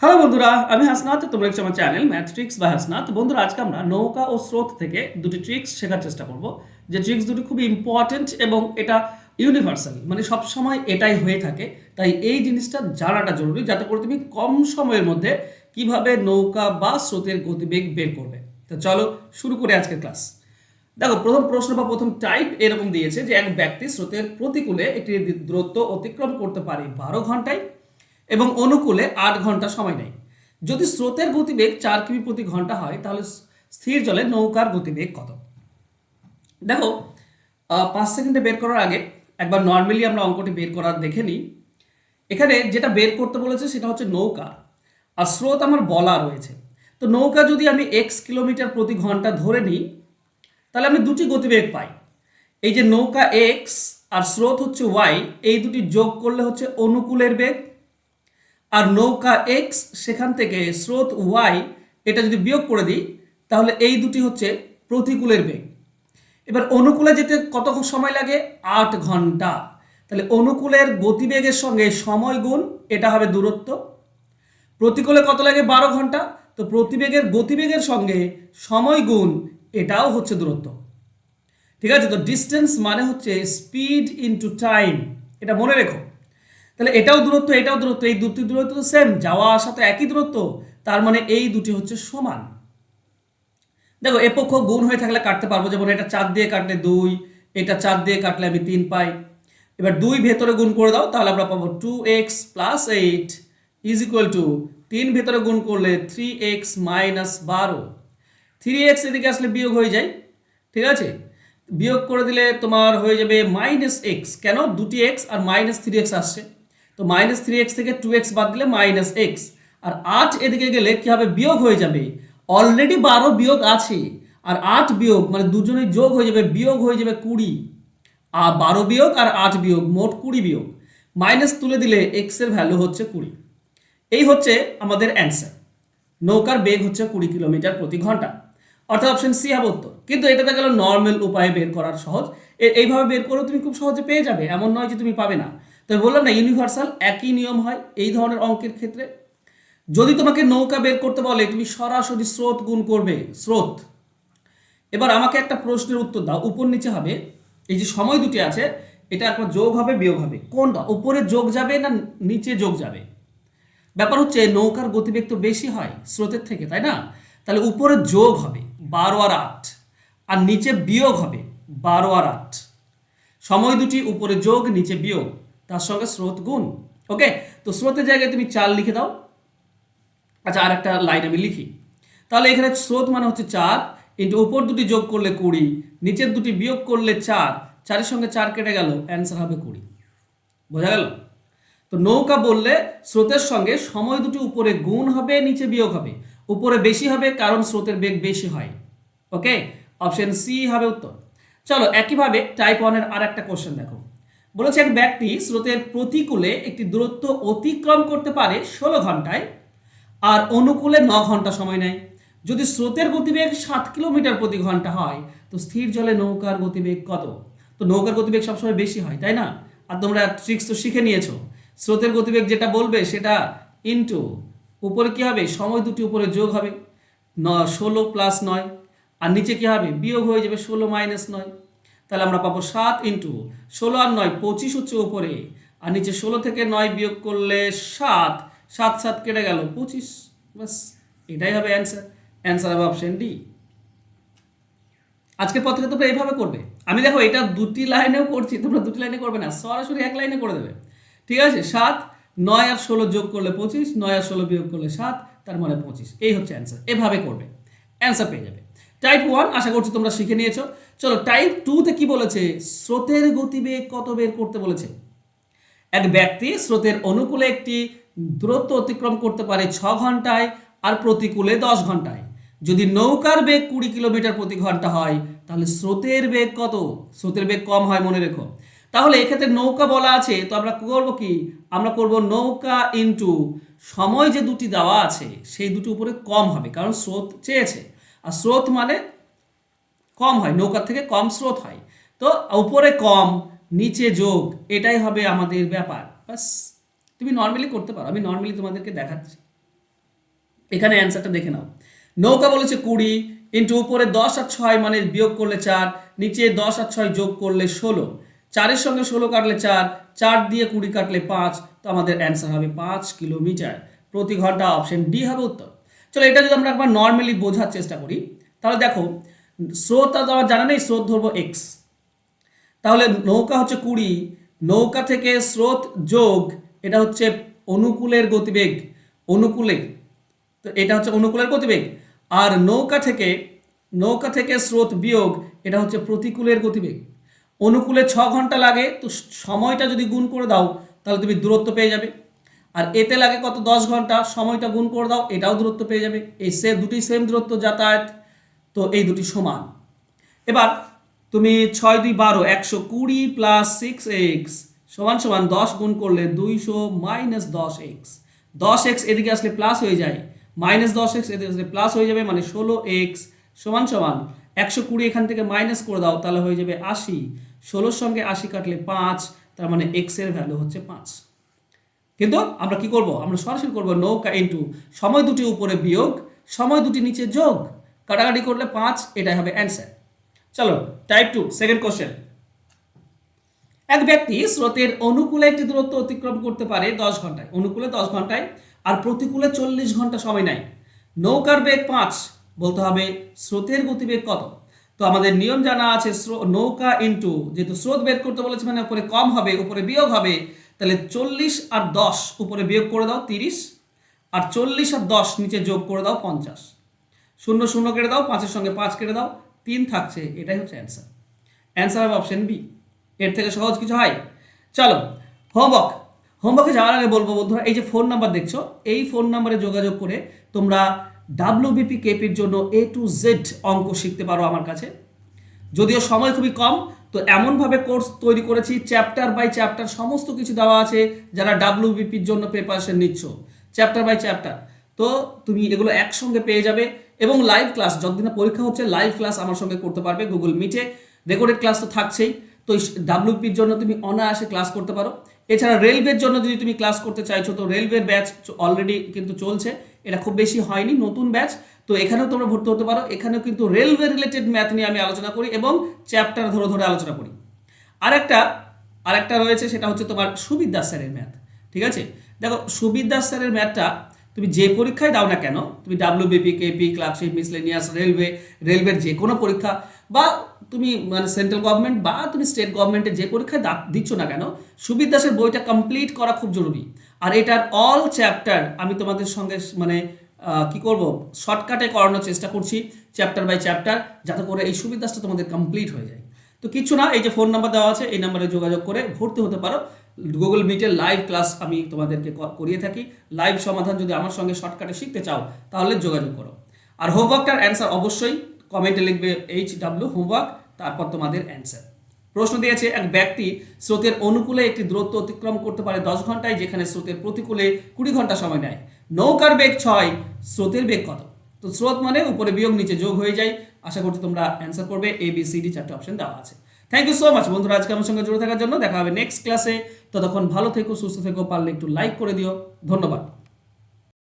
Hello বন্ধুরা, আমি হাসনাত। তোমরা দেখছো আমার channel math tricks by Hasnat. বন্ধুরা, আজকে আমরা নৌকা ও স্রোত থেকে দুটি ট্রিক্স শেখার চেষ্টা করব। যে ট্রিক্স দুটি খুবই ইম্পর্টেন্ট এবং এটা ইউনিভার্সাল, মানে সব সময় এটাই হয়ে থাকে। তাই এই জিনিসটা জানাটা জরুরি, যাতে করে তুমি কম সময়ের মধ্যে কিভাবে নৌকা বা স্রোতের গতিবেগ বের করবে। তো চলো শুরু করে আজকের ক্লাস। দেখো, প্রথম প্রশ্ন বা প্রথম টাইপ এরকম দিয়েছে যে এক ব্যক্তি স্রোতের প্রতিকূলে একটি দূরত্ব অতিক্রম করতে পারে 12 ঘন্টায় এবং অনুকূলে 8 ঘন্টা সময় নেয়। যদি স্রোতের গতিবেগ 4 কিমি প্রতি ঘন্টা হয়, তাহলে স্থির জলে নৌকার গতিবেগ কত? দেখো, 5 সেকেন্ডে বের করার আগে একবার নর্মালি আমরা অঙ্কটি বের করার দেখে নিই। এখানে যেটা বের করতে বলেছে সেটা হচ্ছে নৌকা, আর স্রোত আমার বলা রয়েছে। তো নৌকা যদি আমি x কিলোমিটার প্রতি ঘন্টা ধরে নিই, তাহলে আমি দুটি গতিবেগ পাই। এই যে নৌকা এক্স আর স্রোত হচ্ছে ওয়াই, এই দুটি যোগ করলে হচ্ছে অনুকূলের বেগ। আর নৌকা এক্স সেখান থেকে স্রোত ওয়াই, এটা যদি বিয়োগ করে দিই, তাহলে এই দুটি হচ্ছে প্রতিকূলের বেগ। এবার অনুকূলে যেতে কত সময় লাগে? 8 ঘন্টা। তাহলে অনুকূলের গতিবেগের সঙ্গে সময় গুণ, এটা হবে দূরত্ব। প্রতিকূলে কত লাগে? 12 ঘন্টা। তো প্রতিবেগের গতিবেগের সঙ্গে সময় গুণ, এটাও হচ্ছে দূরত্ব। ঠিক আছে? তো ডিস্টেন্স মানে হচ্ছে স্পিড ইনটু টাইম, এটা মনে রেখো। তাহলে এটাও দূরত্ব, এটাও দূরত্ব, এই দুটি দূরত্ব তো সেম, যাওয়া আসা তো একই দূরত্ব। তার মানে এই দুটি হচ্ছে সমান। দেখো, এ পক্ষ গুণ হয়ে থাকলে কাটতে পারবো, যেমন এটা 4 দিয়ে কাটলে 2, এটা 4 দিয়ে কাটলে আমি 3 পাই। এবার 2 ভেতরে গুণ করে দাও, তাহলে আমরা পাবো 2x plus 8 is equal to 3 ভেতরে গুণ করলে 3x মাইনাস 12। 3x এদিকে আসলে বিয়োগ হয়ে যায়। ঠিক আছে? বিয়োগ করে দিলে তোমার হয়ে যাবে মাইনাস এক্স। কেন? দুটি এক্স আর মাইনাস 3x আসছে। তো মাইনাস 3x থেকে 2x বাদ দিলে মাইনাস এক্স। আর 8 এদিকে গেলে কি হবে? বিয়োগ হয়ে যাবে। অলরেডি 12 বিয়োগ আছে, আর 8 বিয়োগ মানে দুজনেই যোগ হয়ে যাবে, বিয়োগ হয়ে যাবে 20। আর 12 বিয়োগ আর 8 বিয়োগ মোট 20 বিয়োগ। মাইনাস তুলে দিলে এক্স এর ভ্যালু হচ্ছে 20। এই হচ্ছে আমাদের অ্যান্সার। নৌকার বেগ হচ্ছে 20 কিলোমিটার প্রতি ঘন্টা। অর্থাৎ অপশন সি হবে উত্তর। কিন্তু এটাতে গেল নর্মাল উপায়ে বের করার সহজ। এইভাবে বের করেও তুমি খুব সহজে পেয়ে যাবে, এমন নয় যে তুমি পাবে না। তবে বললাম না, ইউনিভার্সাল একই নিয়ম হয় এই ধরনের অঙ্কের ক্ষেত্রে। যদি তোমাকে নৌকা বের করতে বলে, তুমি সরাসরি স্রোত গুণ করবে, স্রোত। এবার আমাকে একটা প্রশ্নের উত্তর দাও, উপর নিচে হবে। এই যে সময় দুটি আছে, এটা একবার যোগ হবে বিয়োগ হবে, কোনটা উপরে যোগ যাবে না নিচে যোগ যাবে? ব্যাপার হচ্ছে নৌকার গতিবেগ তো বেশি হয় স্রোতের থেকে, তাই না? তাহলে উপরে যোগ হবে 12 আর 8, আর নিচে বিয়োগ হবে 12 আর 8। সময় দুটি উপরে যোগ নিচে বিয়োগ, তার সঙ্গে স্রোত গুণ। ওকে, তো স্রোতের জায়গায় তুমি 4 লিখে দাও। আচ্ছা, আর একটা লাইন আমি লিখি। তাহলে এখানে স্রোত মানে হচ্ছে 4 ইন্টু উপর দুটি যোগ করলে 20, নিচের দুটি বিয়োগ করলে 4, 4-এর সঙ্গে 4 কেটে গেল, অ্যান্সার হবে 20। বোঝা গেল? তো নৌকা বললে স্রোতের সঙ্গে সময় দুটি উপরে গুণ হবে, নিচে বিয়োগ হবে। উপরে বেশি হবে কারণ স্রোতের বেগ বেশি হয়। ওকে, অপশন সি হবে উত্তর। চলো একইভাবে টাইপ 1 এর আর একটা কোশ্চেন দেখো। বলেছে এক ব্যক্তি স্রোতের প্রতিকূলে একটি দূরত্ব অতিক্রম করতে পারে 16 ঘন্টায়, আর অনুকূলে 9 ঘন্টা সময় নেয়। যদি স্রোতের গতিবেগ 7 কিলোমিটার প্রতি ঘন্টা হয়, তো স্থির জলে নৌকার গতিবেগ কত? তো নৌকার গতিবেগ সবসময় বেশি হয়, তাই না? আর তোমরা ট্রিক্স তো শিখে নিয়েছো। স্রোতের গতিবেগ যেটা বলবে সেটা ইন্টু উপরে কি হবে? সময় দুটি উপরে যোগ হবে, 16 প্লাস 9, আর নিচে কি হবে? বিয়োগ হয়ে যাবে 16 মাইনাস 9। তাহলে আমরা পাবো 7 ইন্টু 16 আর 9 25 হচ্ছে উপরে, আর নিচে 16 থেকে 9 বিয়োগ করলে 7, 7 7 কেটে গেল 25। বাস, এটাই হবে অ্যান্সার। অ্যান্সার হবে অপশন ডি। আজকের পর থেকে তোমরা এইভাবে করবে। আমি দেখো এটা দুটি লাইনেও করছি, তোমরা দুটি লাইনে করবে না, সরাসরি এক লাইনে করে দেবে। ঠিক আছে? 7, 9 আর 16 যোগ করলে 25, 9 আর 16 বিয়োগ করলে 7, তার মানে 25। এই হচ্ছে অ্যান্সার। এভাবে করবে, অ্যান্সার পেয়ে যাবে। টাইপ 1 আশা করছি তোমরা শিখে নিয়েছো। চলো টাইপ 2তে কি বলেছে? স্রোতের গতিবেগ কত বের করতে বলেছে। এক ব্যক্তি স্রোতের অনুকূলে একটি দূরত্ব অতিক্রম করতে পারে 6 ঘন্টায়, আর প্রতিকূলে 10 ঘন্টায়। যদি নৌকার বেগ 20 কিলোমিটার প্রতি ঘন্টা হয়, তাহলে স্রোতের বেগ কত? স্রোতের বেগ কম হয়, মনে রেখো। তাহলে এক্ষেত্রে নৌকা বলা আছে, তো আমরা করবো কি? আমরা করব নৌকা ইন্টু সময় যে দুটি দেওয়া আছে সেই দুটি উপরে কম হবে, কারণ স্রোত চেয়েছে, আর স্রোত মানে কম হয়, নৌকার থেকে কম স্রোত হয়। তো উপরে কম নিচে যোগ, এটাই হবে আমাদের ব্যাপার। বাস, তুমি নর্মালি করতে পারো, আমি নর্মালি তোমাদেরকে দেখাচ্ছি। এখানে অ্যান্সারটা দেখে নাও। নৌকা বলেছে 20 ইন্টু উপরে 10 আর 6 মানে বিয়োগ করলে 4, নিচে 10 আর 6 যোগ করলে 16, 4-এর সঙ্গে 16 কাটলে 4, 4 দিয়ে 20 কাটলে 5, তো আমাদের অ্যান্সার হবে 5 কিলোমিটার প্রতি ঘন্টা। অপশন ডি হবে উত্তর। চলো এটা যদি আমরা একবার নর্মালি বোঝার চেষ্টা করি, তাহলে দেখো স্রোত তো আমার জানা নেই, স্রোত ধরবো এক্স, তাহলে নৌকা হচ্ছে 20, নৌকা থেকে স্রোত যোগ এটা হচ্ছে অনুকূলের গতিবেগ, অনুকূলের, তো এটা হচ্ছে অনুকূলের গতিবেগ। আর নৌকা থেকে স্রোত বিয়োগ এটা হচ্ছে প্রতিকূলের গতিবেগ। অনুকূলে 6 ঘন্টা লাগে, তো সময়টা যদি গুণ করে দাও তাহলে তুমি দূরত্ব পেয়ে যাবে। আর এতে লাগে কত, 10 ঘন্টা, সময়টা গুণ করে দাও, এটাও দূরত্ব পেয়ে যাবে। এই দুটি সেম দূরত্ব যাতায়াত, তো এই দুটি সমান। এবার তুমি 6 2 12, 120 প্লাস 6x সমান সমান 10 গুণ করলে 200 মাইনাস 10x, 10x এদিকে আসলে প্লাস হয়ে যায়, মাইনাস 10x এদিকে আসলে প্লাস হয়ে যাবে, মানে 16x সমান সমান 120 এখান থেকে মাইনাস করে দাও তাহলে হয়ে যাবে 80, 16-র সঙ্গে 80 কাটলে 5, তার মানে x এর ভ্যালু হচ্ছে 5। কিন্তু আমরা কি করব, আমরা সরাসরি করব নৌকা ইন্টু সময় দুটি উপরে বিয়োগ সময় দুটি নিচে যোগ, কাটাকাটি করলে 5, এটাই হবে অ্যান্সার। চলো টাইপ 2 সেকেন্ড কোশ্চেন। এক ব্যক্তি স্রোতের অনুকূলে একটি দূরত্ব অতিক্রম করতে পারে 10 ঘন্টায়, অনুকূলে 10 ঘন্টায় আর প্রতিকূলে 40 ঘন্টা সময় নেয়। নৌকার বেগ 5, বলতে হবে স্রোতের গতিবেগ কত। তো আমাদের নিয়ম জানা আছে, নৌকা ইন্টু, যেহেতু স্রোত বের করতে বলেছে মানে উপরে কম হবে উপরে বিয়োগ হবে, তাহলে 40 আর 10 উপরে বিয়োগ করে দাও 30, আর 40 আর 10 নিচে যোগ করে দাও 50, 0 0 কেটে দাও, 5-এর সঙ্গে 5 কেটে দাও, 3 থাকছে, এটাই হচ্ছে অ্যান্সার। অ্যান্সার হবে অপশন বি। এর থেকে সহজ কিছু হয়? চলো হোমওয়ার্কে যাওয়ার আগে বলবো বন্ধুরা, এই যে ফোন নাম্বার দেখছো, এই ফোন নাম্বারে যোগাযোগ করে তোমরা WBP কেপির জন্য A to Z অঙ্ক শিখতে পারো আমার কাছে। যদিও সময় খুবই কম, তো এমনভাবে কোর্স তৈরি করেছি, চ্যাপ্টার বাই চ্যাপ্টার সমস্ত কিছু দেওয়া আছে। যারা WBPর জন্য প্রিপারেশন নিচ্ছ চ্যাপ্টার বাই চ্যাপ্টার, তো তুমি এগুলো একসঙ্গে পেয়ে যাবে। এবং লাইভ ক্লাস, যতদিন পরীক্ষা হচ্ছে লাইভ ক্লাস আমার সঙ্গে করতে পারবে গুগল মিটে, রেকর্ডেড ক্লাস তো থাকছেই। তো WBPর জন্য তুমি অনায়াসে ক্লাস করতে পারো। এছাড়া রেলওয়ের জন্য যদি তুমি ক্লাস করতে চাইছো, তো রেলওয়ের ব্যাচ অলরেডি কিন্তু চলছে, এটা খুব বেশি হয়নি, নতুন ব্যাচ, তো এখানেও তোমরা ভর্তি হতে পারো। এখানেও কিন্তু রেলওয়ে রিলেটেড ম্যাথ নিয়ে আমি আলোচনা করি এবং চ্যাপ্টার ধরে ধরে আলোচনা করি। আরেকটা রয়েছে, সেটা হচ্ছে তোমার সুবিদ দাস স্যারের ম্যাথ। ঠিক আছে, দেখো সুবিদ দাস স্যারের ম্যাথটা তুমি যে পরীক্ষায় দাও না কেন, তুমি WBP কেপি ক্লার্কশিপ মিসলেনিয়াস রেলওয়ের যে কোনো পরীক্ষা, বা তুমি মানে সেন্ট্রাল গভর্নমেন্ট বা তুমি স্টেট গভর্নমেন্টের যে পরীক্ষায় দিচ্ছ না কেন, সুবিদ দাসের বইটা কমপ্লিট করা খুব জরুরি। আর এটার অল চ্যাপ্টার আমি তোমাদের সঙ্গে মানে কি করব, শর্টকাটে করানোর চেষ্টা করছি চ্যাপ্টার বাই চ্যাপ্টার, যাতে করে এই সুবিদ দাসটা তোমাদের কমপ্লিট হয়ে যায়। তো কিছু না, এই যে ফোন নাম্বার দেওয়া আছে, এই নাম্বারে যোগাযোগ করে ভর্তি হতে পারো। গুগল মিটের লাইভ ক্লাস আমি তোমাদেরকে করিয়ে থাকি। লাইভ সমাধান যদি আমার সঙ্গে শর্টকাটে শিখতে চাও তাহলে যোগাযোগ করো। আর হোমওয়ার্কটার অ্যান্সার অবশ্যই কমেন্টে লিখবে HW হোমওয়ার্ক, তারপর তোমাদের অ্যান্সার। প্রশ্ন দিয়েছে, এক ব্যক্তি স্রোতের অনুকূলে একটি দূরত্ব অতিক্রম করতে পারে 10 ঘন্টায়, যেখানে স্রোতের প্রতিকূলে 20 ঘন্টা সময় নেয়। নৌকার বেগ 6, স্রোতের বেগ কত? তো স্রোত মানে উপরে বিয়োগ নিচে যোগ হয়ে যায়। আশা করছি তোমরা অ্যান্সার করবে, ABCD 4টে অপশন দেওয়া আছে। থ্যাংক ইউ সো মাচ বন্ধুরা, আজকে আমার সঙ্গে জুড়ে থাকার জন্য। দেখা হবে নেক্সট ক্লাসে। ততক্ষণ ভালো থেকো, সুস্থ থেকো, পারলে একটু লাইক করে দিও। ধন্যবাদ।